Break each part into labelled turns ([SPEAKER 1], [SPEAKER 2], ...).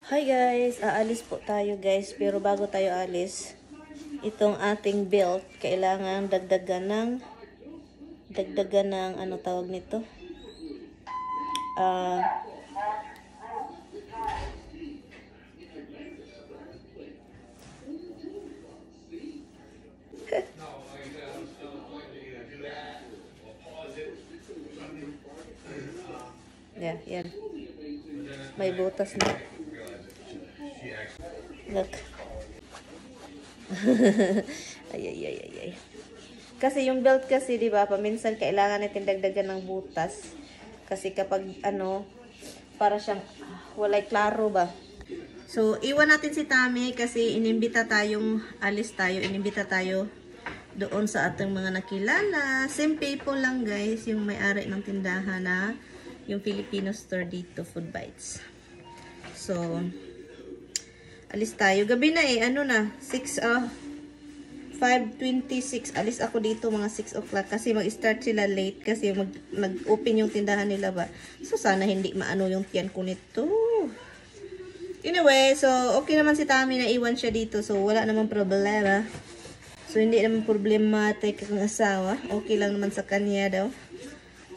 [SPEAKER 1] Hi guys, aalis po tayo guys, pero bago tayo alis, itong ating belt, kailangan dagdagan ng ano tawag nito? Yeah, yan. May butas na. Look. ay. Kasi yung belt kasi, di ba, paminsan kailangan natin dagdagan ng butas. Kasi kapag, ano, para siyang, walay klaro ba? So, iwan natin si Tami kasi inimbita tayong, alis tayo, inimbita tayo doon sa ating mga nakilala. Same people lang guys, yung may-ari ng tindahan na yung Filipino store dito, Food Bites. So, alis tayo. Gabi na eh, ano na, 5:26. Alis ako dito mga 6 o'clock kasi mag-start sila late kasi nag-open yung tindahan nila ba. So, sana hindi maano yung tiyan ko nito. Anyway, so, okay naman si Tami na iwan siya dito. So, wala namang problema. So, hindi naman problematic ang asawa. Okay lang naman sa kanya daw.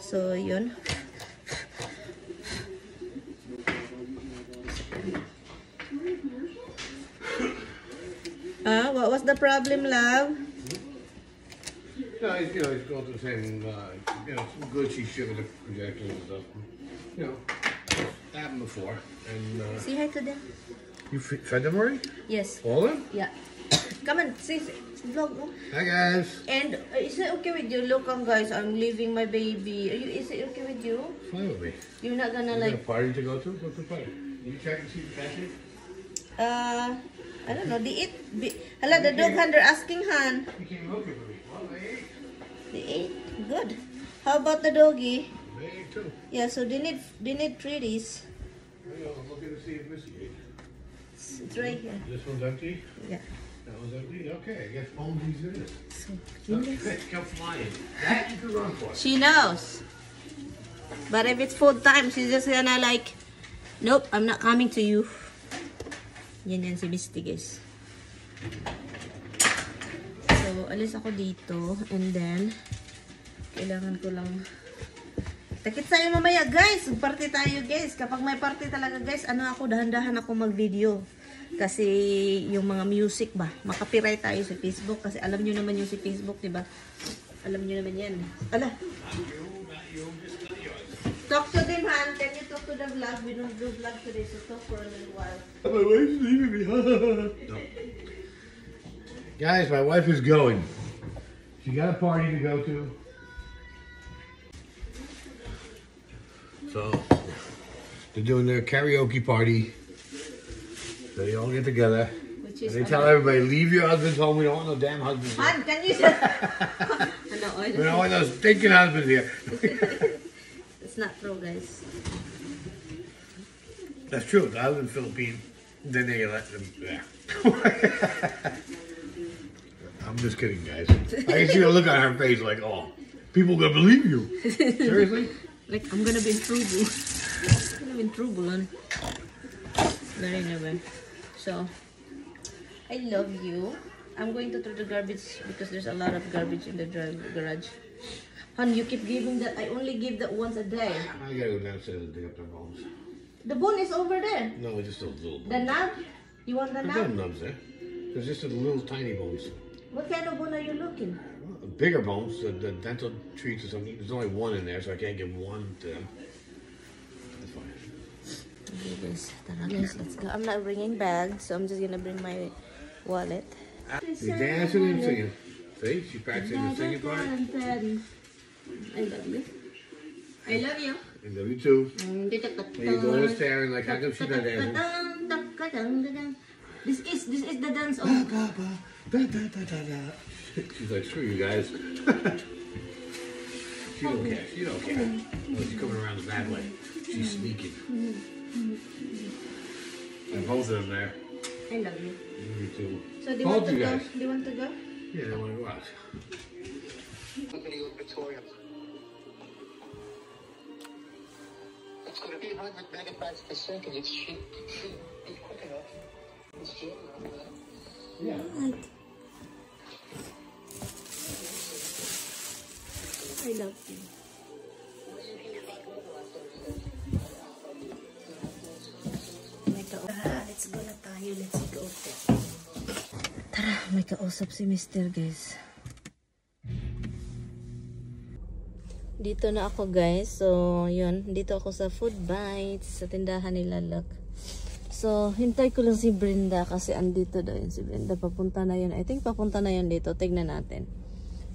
[SPEAKER 1] So, yun. What was the problem, love?
[SPEAKER 2] No, he's going through the same, some good she shipped the projectors and stuff. Happened before. And,
[SPEAKER 1] say hi to them.
[SPEAKER 2] You fed them already?
[SPEAKER 1] Yes.
[SPEAKER 2] All of them?
[SPEAKER 1] Yeah. Come on, say vlog.
[SPEAKER 2] Hi, guys.
[SPEAKER 1] And is it okay with you? Look, guys, I'm leaving my baby. Is it okay with you?
[SPEAKER 2] Fine with me.
[SPEAKER 1] You're not gonna
[SPEAKER 2] You
[SPEAKER 1] like...
[SPEAKER 2] got a party to go to? What's the party? You check and see the pantry?
[SPEAKER 1] I don't know. They eat. Hala, the dog hunter asking Han.
[SPEAKER 2] You came looking for me. Well, they ate.
[SPEAKER 1] They ate. Good. How about the doggy?
[SPEAKER 2] They ate too.
[SPEAKER 1] Yeah, so they need treaties.
[SPEAKER 2] I'm looking to see if Missy ate.
[SPEAKER 1] It's right here.
[SPEAKER 2] This one's empty?
[SPEAKER 1] Yeah.
[SPEAKER 2] That one's empty? Okay, I guess Holmes's in it.
[SPEAKER 1] So,
[SPEAKER 2] Okay, come flying. That you can run for.
[SPEAKER 1] she knows. But if it's food time, she's just gonna like, nope, I'm not coming to you. Yan si Misty, guys. So, alis ako dito. And then, kailangan ko lang... Takit tayo mamaya, guys. Party tayo, guys. Kapag may party talaga, guys, dahan-dahan ako mag-video. Kasi, yung mga music ba, makapiright tayo sa Facebook. Kasi alam nyo naman yung si Facebook, diba? Alam nyo naman yan. Ala! Talk to them, Han. Can you talk to the vlog? We don't do vlog today, so talk for a little while.
[SPEAKER 2] My wife's leaving me. No. Guys, my wife is going. She got a party to go to. So, they're doing their karaoke party. They all get together. And they tell everybody, leave your husbands home. We don't want no damn husbands here.
[SPEAKER 1] Han, can you just...
[SPEAKER 2] We don't want those stinking husbands here.
[SPEAKER 1] It's not true, guys.
[SPEAKER 2] That's true. I live in the Philippines. Then they let them. Yeah. I'm just kidding, guys. I can see the look on her face like, oh, people gonna believe you. Seriously?
[SPEAKER 1] Like, I'm gonna be in trouble. I'm gonna be in trouble, man. But anyway. So, I love you. I'm going to throw the garbage because there's a lot of garbage in the garage. Hon, you keep giving that. I only give that once a day.
[SPEAKER 2] I gotta go downstairs and dig up their bones.
[SPEAKER 1] The bone is over there.
[SPEAKER 2] No, it's just a little.
[SPEAKER 1] The nub? You want the
[SPEAKER 2] There's no
[SPEAKER 1] nub?
[SPEAKER 2] nubs there. There's just a little tiny bones.
[SPEAKER 1] What kind of bone are you looking?
[SPEAKER 2] Bigger bones, the dental treats or something. There's only one in there, so I can't give one to them. That's fine.
[SPEAKER 1] Okay, guys. Tara, guys. Let's go. I'm not bringing bags, so I'm just gonna bring my wallet.
[SPEAKER 2] You're dancing and singing. See, she's practicing the singing part.
[SPEAKER 1] I love you. I love you.
[SPEAKER 2] I love you too. And you're going to staring like, how come she's not dancing?
[SPEAKER 1] This is the dance of...
[SPEAKER 2] She's like, screw you guys. She don't care. She don't care. Oh, she's coming around the bad way. She's sneaking. And both of them there.
[SPEAKER 1] I love you.
[SPEAKER 2] You too.
[SPEAKER 1] So do you want to go? Do you want to go?
[SPEAKER 2] Yeah, they want to go out.
[SPEAKER 3] It's going to be 100 megabytes per second. It should be
[SPEAKER 2] Yeah.
[SPEAKER 1] I love you. Let's go na tayo. Let's go. Tara, may kausap si Mr. guys. Dito na ako guys. So, yun. Dito ako sa Food Bites. Sa tindahan ni Lalak. So, hintay ko lang si Brenda. Kasi andito daw yun si Brenda. Papunta na yun. I think papunta na yun dito. Tignan natin.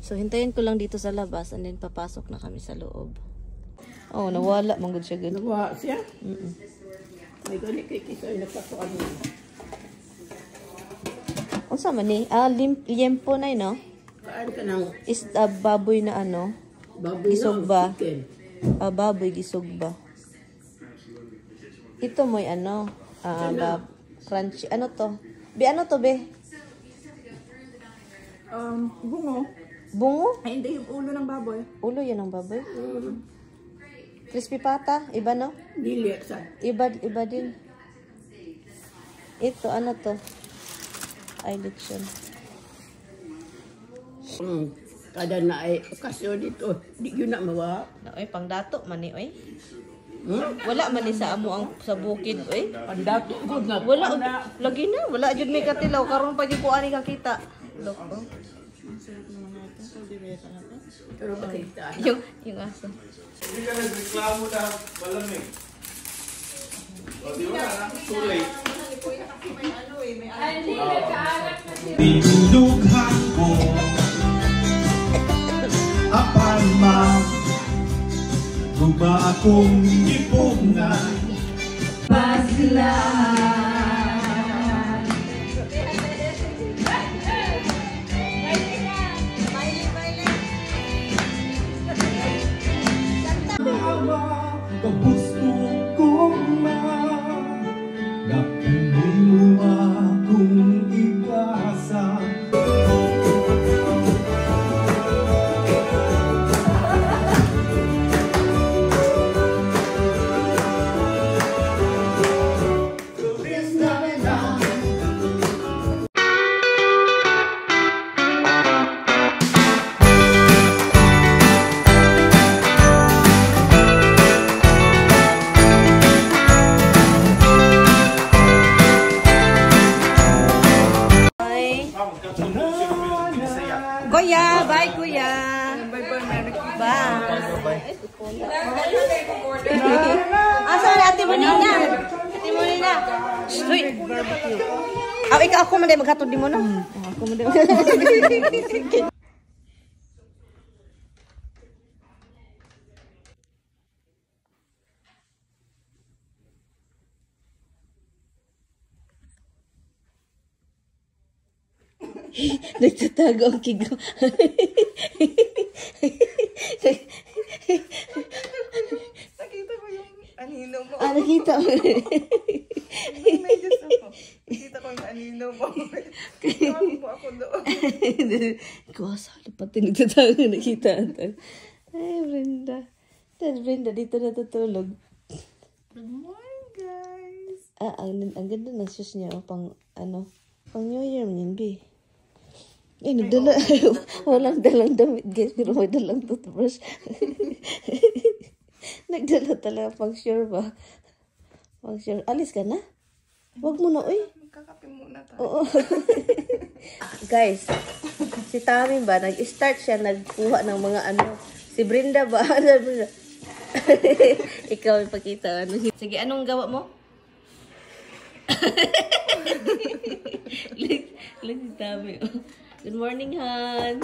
[SPEAKER 1] So, hintayin ko lang dito sa labas. And then, papasok na kami sa loob. Oh, nawala. Manggod siya ganun.
[SPEAKER 3] Nawala siya? May gani kay Kisoy nagpasuan mo.
[SPEAKER 1] Ang sama ni? Liempo na yun, no?
[SPEAKER 3] Kaan ka ng
[SPEAKER 1] Is baboy na ano?
[SPEAKER 3] baboy
[SPEAKER 1] Gisog
[SPEAKER 3] na
[SPEAKER 1] ba?
[SPEAKER 3] chicken?
[SPEAKER 1] Baboy, gisog ba? Ito mo'y ano? Crunchy. Ano to? Be, ano to, be?
[SPEAKER 3] Bungo.
[SPEAKER 1] Bungo?
[SPEAKER 3] Ay, hindi yung ulo ng baboy.
[SPEAKER 1] Ulo yun ang baboy. Crispy pata? Iba, no?
[SPEAKER 3] Dili sa.
[SPEAKER 1] Iba din. Ito, ano to? Eyelid siya.
[SPEAKER 3] Kada na ay okasyon dito. Di yun na mawa.
[SPEAKER 1] Oy, pang dato man ni, oy. Wala man ni sa amo ang sa bukid, oy.
[SPEAKER 3] Pandato good na.
[SPEAKER 1] Wala, lagi na. Wala jud may katilaw. Karon pa jud ko ani kakita. Loko.
[SPEAKER 3] Pero makita.
[SPEAKER 1] Yung aso.
[SPEAKER 2] Hindi ka nagreklamo na malamig. O, di ba na? Too late.
[SPEAKER 4] Tinulughan ko aparma guba akong ipunan gusto kong napunin mo akong ikasa.
[SPEAKER 1] Kuya, bye kuya. Bye. Asa na ate mo nina? Ate mo nina. Uy. Ikaw ako man day maghatod di mo no. Ako man day. Nagtatago ang kigo.
[SPEAKER 5] Nakita ko yung anino mo.
[SPEAKER 1] Nakita mo.
[SPEAKER 5] Medyo ako. Nakita ko yung anino mo. Tawag po ako doon.
[SPEAKER 1] Kuwasa, pati nagtatago nakita. Ay, Brenda. That's Brenda, dito natutulog.
[SPEAKER 5] Good morning, guys.
[SPEAKER 1] Ang ganda ng shoes niya. Pang New Year man yun, B. Nagdala. Walang dalang damit, guys. Pero may dalang toothbrush. Nagdala talaga. Pang sure ba? Pang sure. Alis ka na? Huwag mo na, uy.
[SPEAKER 5] Magkakape muna tayo.
[SPEAKER 1] Oo. Guys, si Tami ba, nag-start siya, nagkuha ng mga ano. Si Brenda ba? Ikaw ipakita. Sige, anong gawa mo? Lang si Tami. Good morning, Han.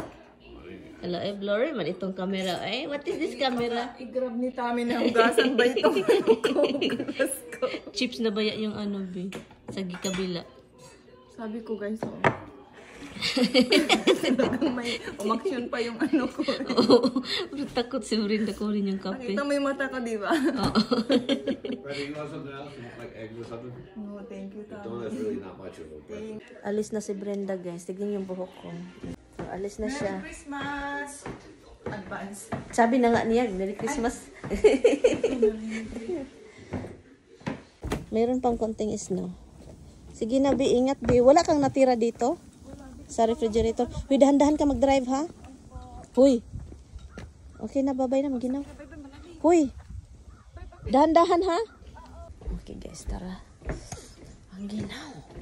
[SPEAKER 1] Hello, blurry man itong camera. What is this camera?
[SPEAKER 5] I-grab ni Tami na hugasan ba itong hugas ko?
[SPEAKER 1] Chips na ba yung ano, B? Sa kabila.
[SPEAKER 5] Sabi ko, guys, may umaksyon pa yung ano ko.
[SPEAKER 1] Oo. Takot si Brenda ko rin yung kape.
[SPEAKER 5] Nakita mo yung mata ko, di ba?
[SPEAKER 1] Oo.
[SPEAKER 2] Ready, you want something else? You want like eggs or something?
[SPEAKER 5] No, thank you,
[SPEAKER 2] Don't,
[SPEAKER 5] Tami.
[SPEAKER 2] that's really not much of a present.
[SPEAKER 1] Alis na si Brenda, guys. Tignan yung buhok ko. So, alis na siya.
[SPEAKER 5] Merry Christmas! Advance.
[SPEAKER 1] Sabi na nga niya, Merry Christmas. Mayroon pang konting snow. Sige na, Bi. Ingat, Bi. Wala kang natira dito? sa refrigerator. Huy, dahan-dahan ka mag-drive, ha? Huy. Okay na, babay na, maginaw. Huy. Dahan-dahan, ha? Okay, guys, tara. Ang ginaw.